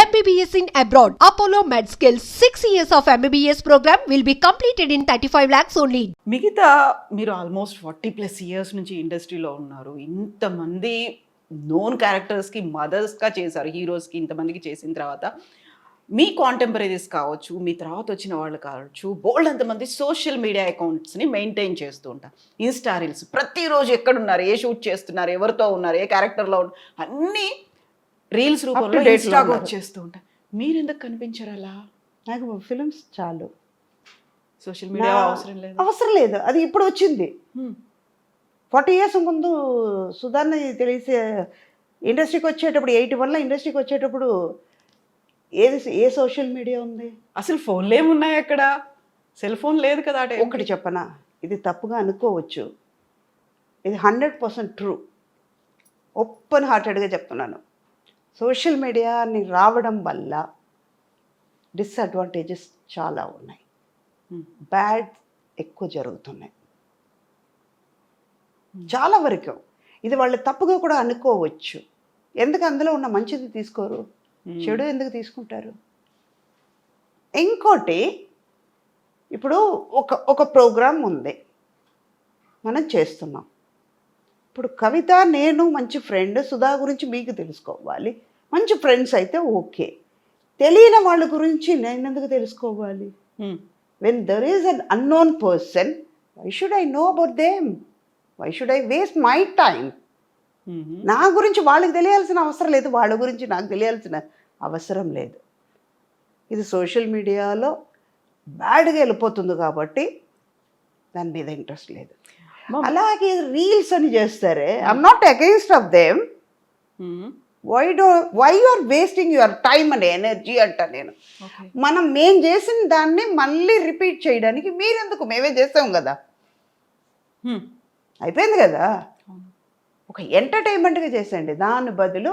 MBBS in abroad. Apollo MedSkill 6 years of MBBS program will be completed in 35 lakhs only. మిగతా మీరు almost 40+ years నుంచి ఇండస్ట్రీలో ఉన్నారు. ఇంతమంది నోన్ క్యారెక్టర్స్కి మదర్స్గా చేశారు, హీరోస్కి ఇంతమందికి చేసిన తర్వాత మీ కాంటెంపరీస్ కావచ్చు, మీ తర్వాత వచ్చిన వాళ్ళు కావచ్చు, బోల్డ్ అంతమంది సోషల్ మీడియా అకౌంట్స్ని మెయింటైన్ చేస్తూ ఉంటారు. ఇన్స్టా రీల్స్ ప్రతిరోజు ఎక్కడున్నారు, ఏ షూట్ చేస్తున్నారు, ఎవరితో ఉన్నారు, ఏ క్యారెక్టర్లో ఉన్నారు, అన్నీ రీల్స్ రూపంలో ఇన్స్టాగా వచ్చేస్తూ ఉంటాయి. మీరు ఎందుకు కనిపించరు అలా? నాకు ఫిలిమ్స్ చాలు, సోషల్ మీడియా అవసరం లేదు. అది ఇప్పుడు వచ్చింది. 40 years ముందు సుధాన్ని తెలిసే ఇండస్ట్రీకి వచ్చేటప్పుడు 81లో ఇండస్ట్రీకి వచ్చేటప్పుడు ఏ సోషల్ మీడియా ఉంది? అసలు ఫోన్లు ఏమున్నాయి అక్కడ? సెల్ ఫోన్ లేదు కదా. ఒకటి చెప్పనా, ఇది తప్పుగా అనుకోవచ్చు, ఇది 100% ట్రూ. ఓపెన్ హార్టెడ్గా చెప్తున్నాను. సోషల్ మీడియాని రావడం వల్ల డిసడ్వాంటేజెస్ చాలా ఉన్నాయి, బ్యాడ్ ఎక్కువ జరుగుతున్నాయి చాలా వరకు. ఇది వాళ్ళు తప్పుగా కూడా అనుకోవచ్చు. ఎందుకు అందులో ఉన్న మంచిది తీసుకోరు, చెడు ఎందుకు తీసుకుంటారు? ఇంకోటి, ఇప్పుడు ఒక ప్రోగ్రాం ఉంది, మనం చేస్తున్నాం. ఇప్పుడు కవిత నేను మంచి ఫ్రెండ్, సుధా గురించి మీకు తెలుసుకోవాలి. మంచి ఫ్రెండ్స్ అయితే ఓకే, తెలియని వాళ్ళ గురించి నేను ఎందుకు తెలుసుకోవాలి? When there is an unknown person, why should I know about them? Why should I waste my time? నా గురించి వాళ్ళకి తెలియాల్సిన అవసరం లేదు, వాళ్ళ గురించి నాకు తెలియాల్సిన అవసరం లేదు. ఇది సోషల్ మీడియాలో బ్యాడ్గా వెళ్ళిపోతుంది కాబట్టి దాని మీద ఇంట్రెస్ట్ లేదు. అలాగే రీల్స్ అని చేస్తారే, I'm not against of them. Why you are wasting your time and energy అంట నేను. మేం చేసిన దాన్ని మళ్ళీ రిపీట్ చేయడానికి మీరెందుకు? మేమే చేస్తాం కదా, అయిపోయింది కదా. ఒక ఎంటర్టైన్మెంట్గా చేసేయండి. దాని బదులు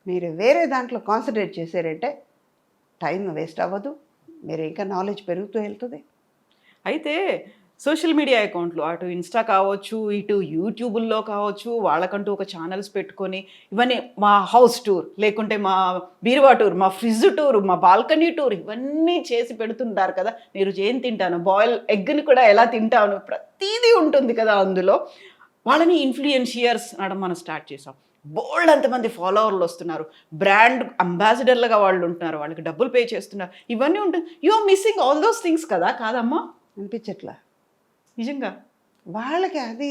మీరు వేరే దాంట్లో కాన్సన్ట్రేట్ చేశారంటే టైం వేస్ట్ అవ్వదు, మీరు ఇంకా నాలెడ్జ్ పెరుగుతూ వెళ్తుంది. అయితే సోషల్ మీడియా అకౌంట్లు అటు ఇన్స్టా కావచ్చు, ఇటు యూట్యూబుల్లో కావచ్చు, వాళ్ళకంటూ ఒక ఛానల్స్ పెట్టుకొని ఇవన్నీ మా హౌస్ టూర్, లేకుంటే మా బీరువా టూర్, మా ఫ్రిడ్జ్ టూర్, మా బాల్కనీ టూర్, ఇవన్నీ చేసి పెడుతుంటారు కదా. నేను ఏం తింటాను, బాయిల్ ఎగ్ని కూడా ఎలా తింటాను, ప్రతిదీ ఉంటుంది కదా అందులో. వాళ్ళని ఇన్ఫ్లుయెన్షియర్స్ అనడం మనం స్టార్ట్ చేసాం. బోల్డ్ అంతమంది ఫాలోవర్లు వస్తున్నారు, బ్రాండ్ అంబాసిడర్లుగా వాళ్ళు ఉంటున్నారు, వాళ్ళకి డబ్బులు పే చేస్తున్నారు, ఇవన్నీ ఉంటుంది. You are missing all those things కదా, కాదమ్మా? అనిపించట్లా నిజంగా? వాళ్ళకి అది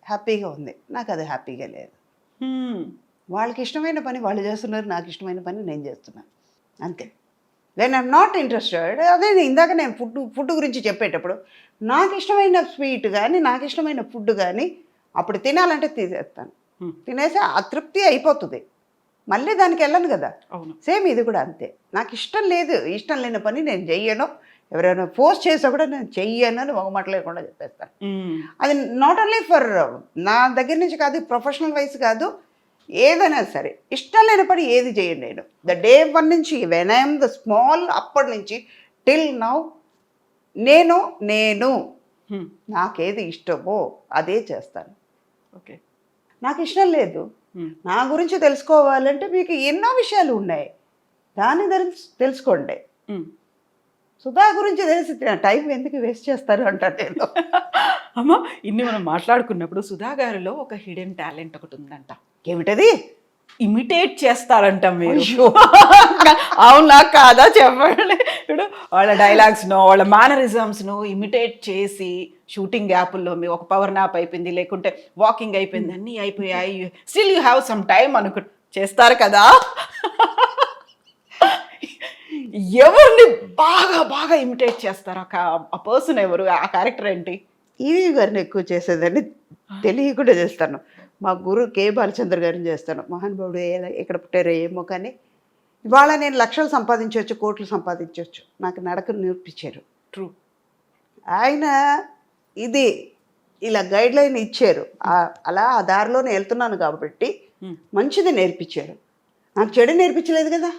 హ్యాపీగా ఉంది, నాకు అది హ్యాపీగా లేదు. వాళ్ళకి ఇష్టమైన పని వాళ్ళు చేస్తున్నారు, నాకు ఇష్టమైన పని నేను చేస్తున్నాను, అంతే. వెన్ ఐఎమ్ నాట్ ఇంట్రెస్టెడ్, అదే ఇందాక నేను ఫుడ్ గురించి చెప్పేటప్పుడు నాకు ఇష్టమైన స్వీట్ కానీ నాకు ఇష్టమైన ఫుడ్ కానీ అప్పుడు తినాలంటే తీసేస్తాను, తినేసి అతృప్తి అయిపోతుంది, మళ్ళీ దానికి వెళ్ళను కదా. సేమ్ ఇది కూడా అంతే. నాకు ఇష్టం లేదు, ఇష్టం లేని పని నేను చెయ్యను, ఎవరైనా ఫోర్స్ చేసా కూడా నేను చెయ్యను అని ఒక మాట లేకుండా చెప్పేస్తాను. అది నాట్ ఓన్లీ ఫర్ నా దగ్గర నుంచి కాదు, ప్రొఫెషనల్ వైజ్ కాదు, ఏదైనా సరే ఇష్టం లేని పని ఏది చేయను నేను. ద డే 1 నుంచి వెన్ ఐఎమ్ ద స్మాల్, అప్పటి నుంచి టిల్ నౌ నేను నాకేది ఇష్టమో అదే చేస్తాను. ఓకే, నాకు ఇష్టం లేదు, నా గురించి తెలుసుకోవాలంటే మీకు ఎన్నో విషయాలు ఉన్నాయి, దాన్ని తెలుసుకోండి. సుధా గురించి తెలిసి టైం ఎందుకు వేస్ట్ చేస్తారు అంటారు నేను. అమ్మ, ఇన్ని మనం మాట్లాడుకున్నప్పుడు సుధా గారిలో ఒక హిడెన్ టాలెంట్ ఒకటి ఉందంట. ఏమిటది? ఇమిటేట్ చేస్తారంట మీరు. అవునా కాదా చెప్పండి. ఇప్పుడు వాళ్ళ డైలాగ్స్ను, వాళ్ళ మేనరిజమ్స్ను ఇమిటేట్ చేసి షూటింగ్ గ్యాపుల్లో మీ ఒక పవర్ నాప్ అయిపోయింది, లేకుంటే వాకింగ్ అయిపోయింది, అన్నీ అయిపోయాయి, still you have some time చేస్తారు కదా. ఎవరిని బాగా బాగా ఇమిటేట్ చేస్తారు? ఆ పర్సన్ ఎవరు, ఆ క్యారెక్టర్ ఏంటి? ఈవీ గారిని ఎక్కువ చేసేదాన్ని తెలియకుండా చేస్తాను. మా గురు కే బాలచంద్ర గారిని చేస్తాను. మహానుభావుడు ఎక్కడ పుట్టారో ఏమో కానీ ఇవాళ నేను లక్షలు సంపాదించవచ్చు, కోట్లు సంపాదించవచ్చు, నాకు నడక నేర్పించారు. ట్రూ. ఆయన ఇది ఇలా గైడ్ లైన్ ఇచ్చారు, అలా ఆ దారిలోనే వెళ్తున్నాను కాబట్టి మంచిది నేర్పించారు. నాకు చెడు నేర్పించలేదు కదా.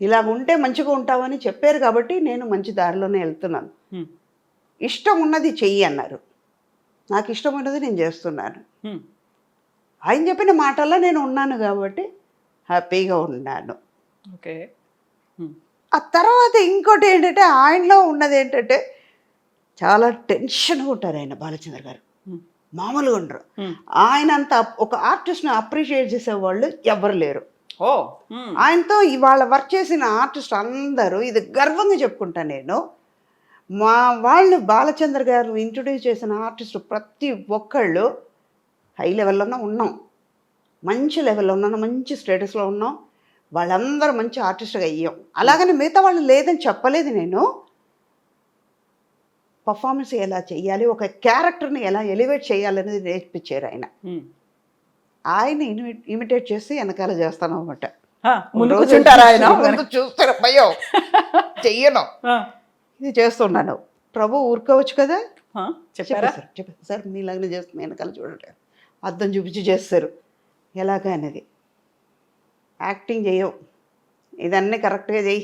ఇలా ఉంటే మంచిగా ఉంటావని చెప్పారు కాబట్టి నేను మంచి దారిలోనే వెళ్తున్నాను. ఇష్టం ఉన్నది చెయ్యి అన్నారు, నాకు ఇష్టం ఉన్నది నేను చేస్తున్నాను. ఆయన చెప్పిన మాటల్లో నేను ఉన్నాను కాబట్టి హ్యాపీగా ఉన్నాను. ఓకే. ఆ తర్వాత ఇంకోటి ఏంటంటే ఆయనలో ఉన్నది ఏంటంటే చాలా టెన్షన్గా ఉంటారు ఆయన బాలచంద్ర గారు, మామూలుగా ఉండరు. ఆయన అంత ఒక ఆర్టిస్ట్ని అప్రిషియేట్ చేసేవాళ్ళు ఎవ్వరు లేరు. ఓ ఆయనతో ఇవాళ వర్క్ చేసిన ఆర్టిస్ట్ అందరూ ఇది గర్వంగా చెప్పుకుంటాను నేను. మా వాళ్ళు బాలచంద్ర గారు ఇంట్రొడ్యూస్ చేసిన ఆర్టిస్ట్ ప్రతి ఒక్కళ్ళు హై లెవెల్లోనే ఉన్నాం, మంచి లెవెల్లో ఉన్నాం, మంచి స్టేటస్లో ఉన్నాం. వాళ్ళందరూ మంచి ఆర్టిస్ట్గా అయ్యాం. అలాగని మిగతా వాళ్ళు లేదని చెప్పలేదు నేను. పర్ఫార్మెన్స్ ఎలా చేయాలి, ఒక క్యారెక్టర్ని ఎలా ఎలివేట్ చేయాలనేది నేర్పించారు ఆయన. ఆయన ఇమిటేట్ చేసి వెనకాల చేస్తాను అనమాట. ముందు కూర్చుంటారా ఆయన? చూస్తారు భయం చెయ్యను, ఇది చేస్తున్నాను. ప్రభు ఊరుకోవచ్చు కదా, చెప్పారా? చెప్పారు సార్ మీలాగనే చేస్తుంది వెనకాల చూడండి, అర్థం చూపించి చేస్తారు ఎలాగా అనేది. యాక్టింగ్ చేయవు, ఇదన్నీ కరెక్ట్గా చెయ్యి,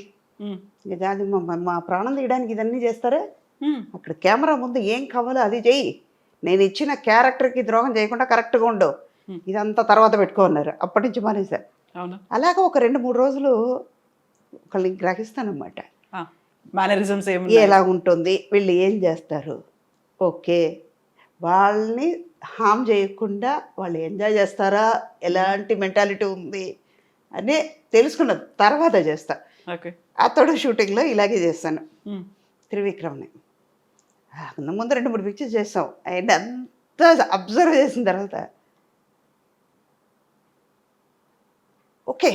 ఇది అది మా ప్రాణం తీయడానికి ఇదన్నీ చేస్తారా? అక్కడ కెమెరా ముందు ఏం కావాలో అది చెయ్యి, నేను ఇచ్చిన క్యారెక్టర్కి ద్రోహం చేయకుండా కరెక్ట్గా ఉండు, ఇదంతా తర్వాత పెట్టుకున్నారు. అప్పటి నుంచి మానేశారు. అలాగ ఒక 2-3 రోజులు ఒకళ్ళని గ్రహిస్తానమాట. మేనరిజమ్స్ ఎలా ఉంటుంది, వీళ్ళు ఏం చేస్తారు, ఓకే వాళ్ళని హామ్ చేయకుండా వాళ్ళు ఎంజాయ్ చేస్తారా, ఎలాంటి మెంటాలిటీ ఉంది అని తెలుసుకున్న తర్వాత చేస్తా. అతడు షూటింగ్లో ఇలాగే చేస్తాను. త్రివిక్రమ్ని ముందు 2-3 పిక్చర్స్ చేస్తాం. ఆయన అంతా అబ్జర్వ్ చేసిన తర్వాత ఓకే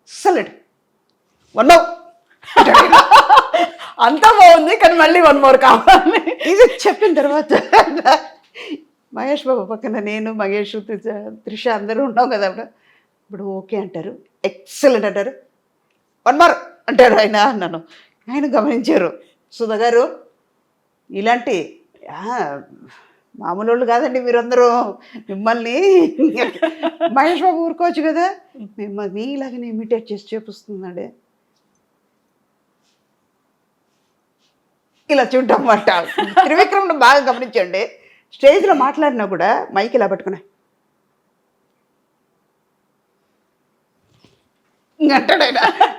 సలడ్ వన్ మోర్ అంతా బాగుంది కానీ మళ్ళీ 1 more కావాలి. ఇది చెప్పిన తర్వాత మహేష్ బాబు పక్కన నేను, మహేష్, త్రిష అందరూ ఉన్నాం కదా అప్పుడు. ఇప్పుడు ఓకే అంటారు, ఎక్సలెంట్ అంటారు, 1 more అంటారు ఆయన. నన్ను ఆయన గమనించారు, సుధా గారు ఇలాంటి మామూలు వాళ్ళు కాదండి మీరందరూ, మిమ్మల్ని మహేష్ బాబు ఊరుకోవచ్చు కదా, మిమ్మల్ని మీలాగనే ఇమిటేట్ చేసి చూపిస్తున్నాడు, ఇలా చూడటమాట. త్రివిక్రమ్ను బాగా గమనించండి, స్టేజ్లో మాట్లాడినా కూడా మైక్ ఇలా పట్టుకున్నా అంటాడు,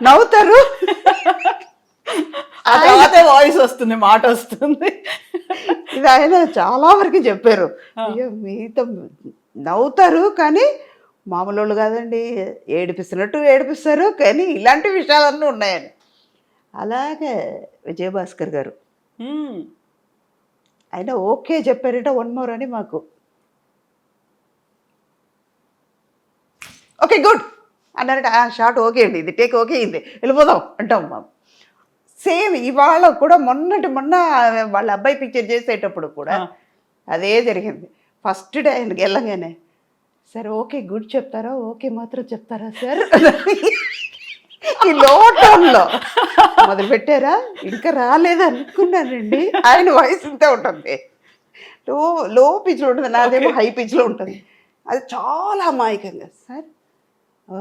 నవ్వుతారు, ఆ తర్వాత వాయిస్ వస్తుంది, మాట వస్తుంది. ఇది ఆయన చాలా వరకు చెప్పారు. అయ్యో మీతో నవ్వుతారు కానీ మామూలు వాళ్ళు కాదండి, ఏడిపిస్తున్నట్టు ఏడిపిస్తారు, కానీ ఇలాంటి విషయాలన్నీ ఉన్నాయని. అలాగే విజయభాస్కర్ గారు ఆయన ఓకే చెప్పారంటే 1 more అని మాకు ఓకే గుడ్ అన్నారంటే షార్ట్ ఓకే అండి, ఇది టేక్ ఓకే అయింది, వెళ్ళిపోదాం అంటాం. సేమ్ ఇవాళ కూడా మొన్న వాళ్ళ అబ్బాయి పిక్చర్ చేసేటప్పుడు కూడా అదే జరిగింది. ఫస్ట్ డే ఆయనకి వెళ్ళగానే సార్ ఓకే గుడ్ చెప్తారా, ఓకే మాత్రం చెప్తారా సార్, ఈ లో టోన్లో మొదలు పెట్టారా, ఇంకా రాలేదు అనుకున్నానండి. ఆయన వాయిస్ ఇంతే ఉంటుంది, లో పిచ్లో ఉంటుంది, నాదేమో హై పిచ్లో ఉంటుంది. అది చాలా అమాయకంగా సార్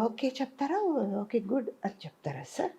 ఓకే చెప్తారా, ఓకే గుడ్ అని చెప్తారా సార్.